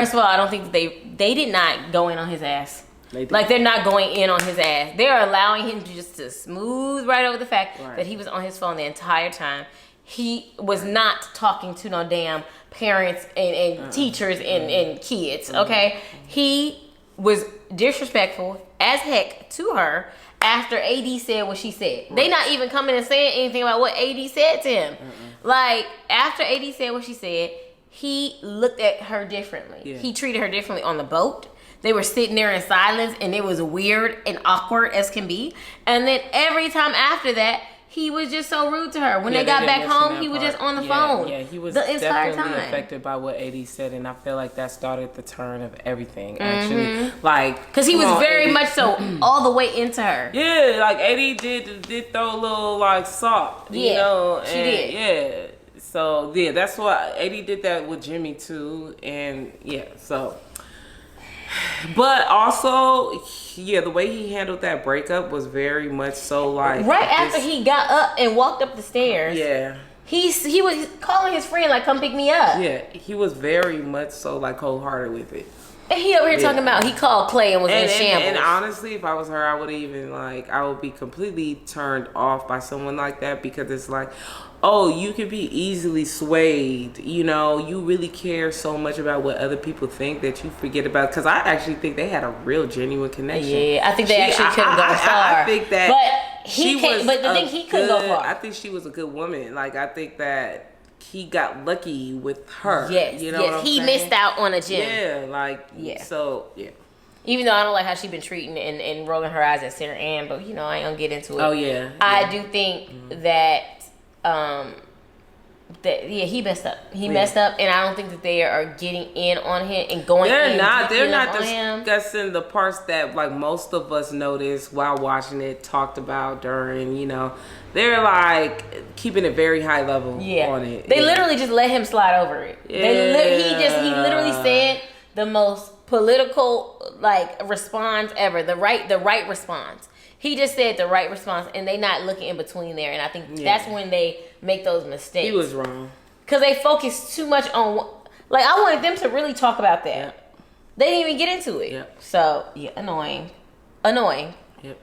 First of all, I don't think that they did not go in on his ass. Like they're not going in on his ass. They're allowing him to just to smooth right over the fact that he was on his phone the entire time. He was not talking to no damn parents and teachers and kids, okay? He was disrespectful as heck to her after AD said what she said. They not even coming and saying anything about what AD said to him. Like, after AD said what she said, he looked at her differently. He treated her differently on the boat. They were sitting there in silence, and it was weird and awkward as can be. And then every time after that, he was just so rude to her. When they got back home, he was just on the phone. Yeah, he was the entire definitely time affected by what AD said, and I feel like that started the turn of everything, actually. Like, because he was very much so all the way into her. Yeah, like AD did throw a little like salt, you know. And, she did. Yeah, so yeah, that's why AD did that with Jimmy too, and yeah, so. But also, yeah, the way he handled that breakup was very much so like right after he got up and walked up the stairs. Yeah, he was calling his friend like, "Come pick me up." Yeah, he was very much so like wholehearted with it. And he over here talking about he called Clay and was in shambles. And honestly, if I was her, I would even like I would be completely turned off by someone like that, because it's like, oh, you can be easily swayed. You know, you really care so much about what other people think that you forget about. Because I actually think they had a real genuine connection. Yeah, I think they actually couldn't go far. I think that, but he couldn't go far. I think she was a good woman. Like, I think that he got lucky with her. Yes, you know what I'm he saying? missed out on a gem. Yeah, like so yeah. Even though I don't like how she's been treating and rolling her eyes at Sarah Ann, but you know, I ain't gonna get into it. Oh yeah. I do think that he messed up. He messed up, and I don't think that they are getting in on him and going. They're not discussing the parts that like most of us noticed while watching it, talked about during. You know, they're like keeping it very high level on it. They literally just let him slide over it. Yeah. He literally said the most political like response ever. The right response. He just said the right response, and they not looking in between there. And I think that's when they make those mistakes. He was wrong. Because they focused too much on... Like, I wanted them to really talk about that. Yep. They didn't even get into it. Yep. So, yeah, annoying. Yep.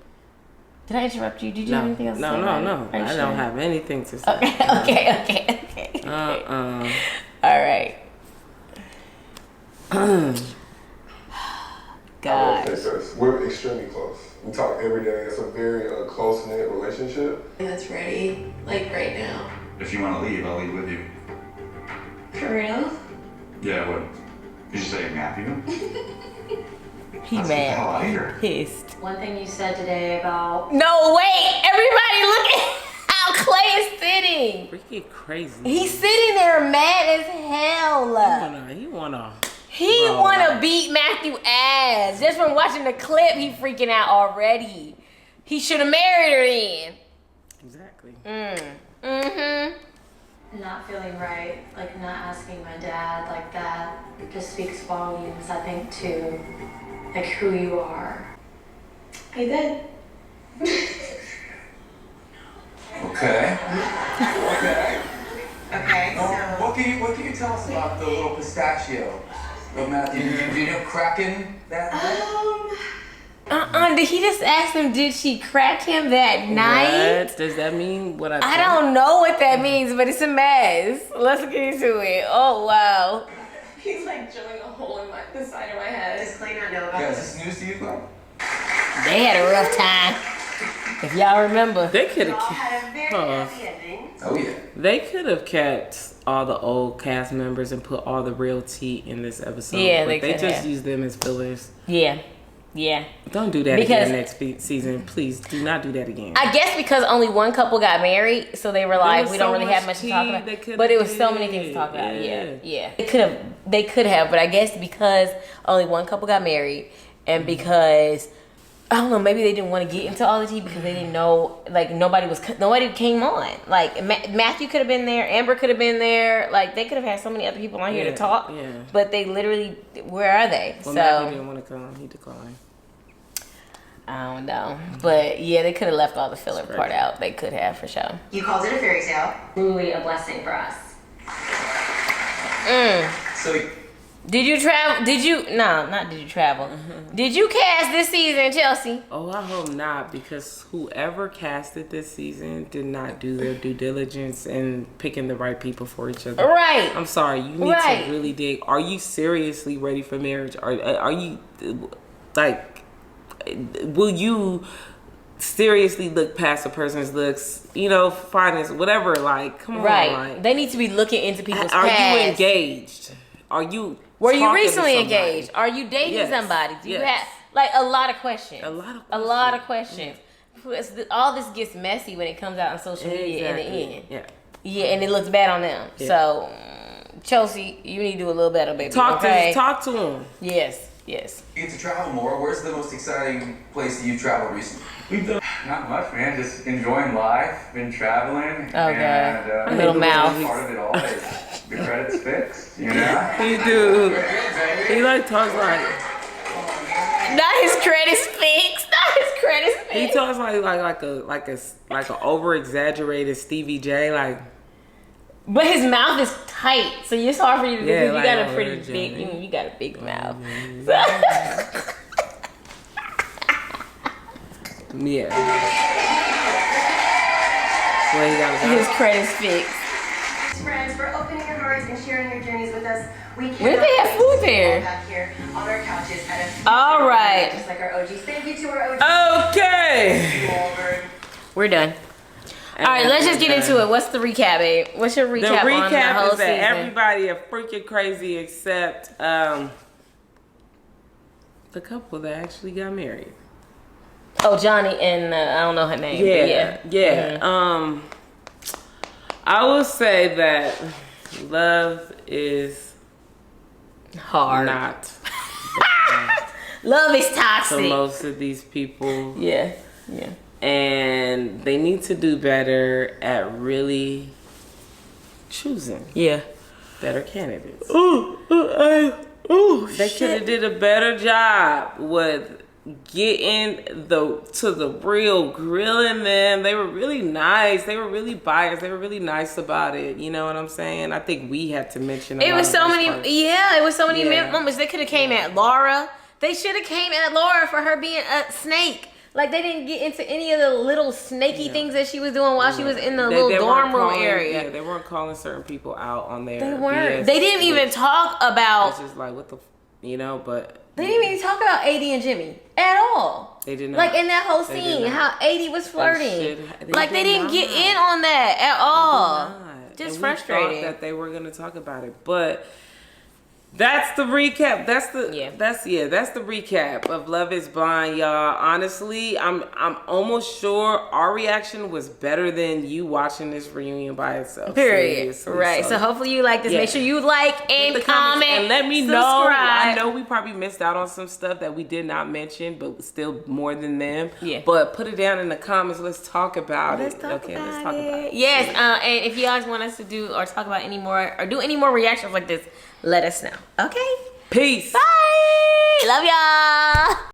Did I interrupt you? Did you have anything else to say? No. I don't have anything to say. Okay. All right. God. We're extremely close. We talk every day. It's a very close-knit relationship. That's ready, like right now. If you want to leave, I'll leave with you. For real? Yeah, what? Did you say Matthew? He mad. Pissed. One thing you said today about... No, wait! Everybody look at how Clay is sitting! Freaking crazy. He's sitting there mad as hell. He wanna beat Matthew ass. Just from watching the clip, he freaking out already. He should have married her then. Exactly. Not feeling right, like not asking my dad like that just speaks volumes, I think, to like who you are. I did. Okay. Okay, so... What can you tell us about the little pistachio? Well, Matthew, did you know cracking that night? Did he just ask him, did she crack him that night? What does that mean? What I don't know what that means, but it's a mess. Let's get into it. Oh, wow. He's like drilling a hole in the side of my head. Does Clay not know about this? Is this news to you, Clay? They had a rough time. If y'all remember. They could have had a very happy ending. Oh, yeah. They could have kept all the old cast members and put all the real tea in this episode. Yeah, but they just use them as fillers. Yeah. Don't do that again next season. Please do not do that again. I guess because only one couple got married, so they were like, we don't really have much to talk about. But it was so many things to talk about. Yeah. They could have, but I guess because only one couple got married, and because I don't know, maybe they didn't want to get into all the tea because they didn't know, like nobody came on. Like Matthew could have been there, Amber could have been there. Like they could have had so many other people on here to talk. Yeah. But they literally, where are they? Well, Matthew didn't want to come. He declined. I don't know, but yeah, they could have left all the filler part out. They could have, for sure. You called it a fairy tale. Truly a blessing for us. So Did you travel? Did you? No, not did you travel. Did you cast this season, Chelsea? Oh, I hope not, because whoever casted this season did not do their due diligence in picking the right people for each other. Right. I'm sorry. You need to really dig. Are you seriously ready for marriage? Are you, like, will you seriously look past a person's looks, you know, finance, whatever, like, come on. Like, they need to be looking into people's are past. you engaged? Were you recently engaged? Are you dating somebody? Do you have, like, a lot of questions? A lot of questions. A lot of questions. All this gets messy when it comes out on social media in the end. Yeah, and it looks bad on them. Yeah. So, Chelsea, you need to do a little better, baby. Talk to them. Yes. You get to travel more. Where's the most exciting place that you've traveled recently? We've done not much, man. Just enjoying life, been traveling. Oh, and, God. Little mouth. Part of it all is the credit's fixed, you know? He do. He like talks like. Not his credit's fixed. He talks like a over exaggerated Stevie J, like. But his mouth is tight, so it's hard for you to do. You like got a pretty big. You got a big mouth. Yeah. Well, he got his credit's fixed. Friends, for opening your hearts and sharing your journeys with us. We When did they have food there? Back here on our couches at a all right. Just like our OGs. Thank you to our OGs. Okay. We're done. All right, let's just get into it. What's the recap, babe? What's your recap? The recap on the whole is that season? everybody are freaking crazy except the couple that actually got married. Oh, Johnny and I don't know her name. Yeah. Mm-hmm. I will say that love is hard. Not love is toxic for most of these people. Yeah. And they need to do better at really choosing. Better candidates. They could have did a better job with getting to the real, grilling them. They were really nice. They were really biased. They were really nice about it. You know what I'm saying? I think we had to mention it was so many. It was so many Yeah. moments. They could have came at Laura. They should have came at Laura for her being a snake. Like, they didn't get into any of the little snaky things that she was doing while she was in the little dorm room area. Yeah, they weren't calling certain people out on their They weren't. BS. They didn't even talk about. It's just like, what the, but. They didn't even talk about AD and Jimmy at all. They did not. Like, in that whole scene, how AD was flirting. They didn't get in on that at all. Just frustrating. We thought that they were going to talk about it, but that's the recap. That's the recap of Love Is Blind, y'all. Honestly, I'm almost sure our reaction was better than you watching this reunion by itself. Period. Seriously. Right. So hopefully you like this. Make sure you like and comment and let me subscribe. know. I know we probably missed out on some stuff that we did not mention, but still more than them. Yeah. But put it down in the comments. Let's talk about it. Let's talk about it. Yes. And if you guys want us to do or talk about any more or do any more reactions like this, let us know. Okay. Peace. Bye. Love y'all.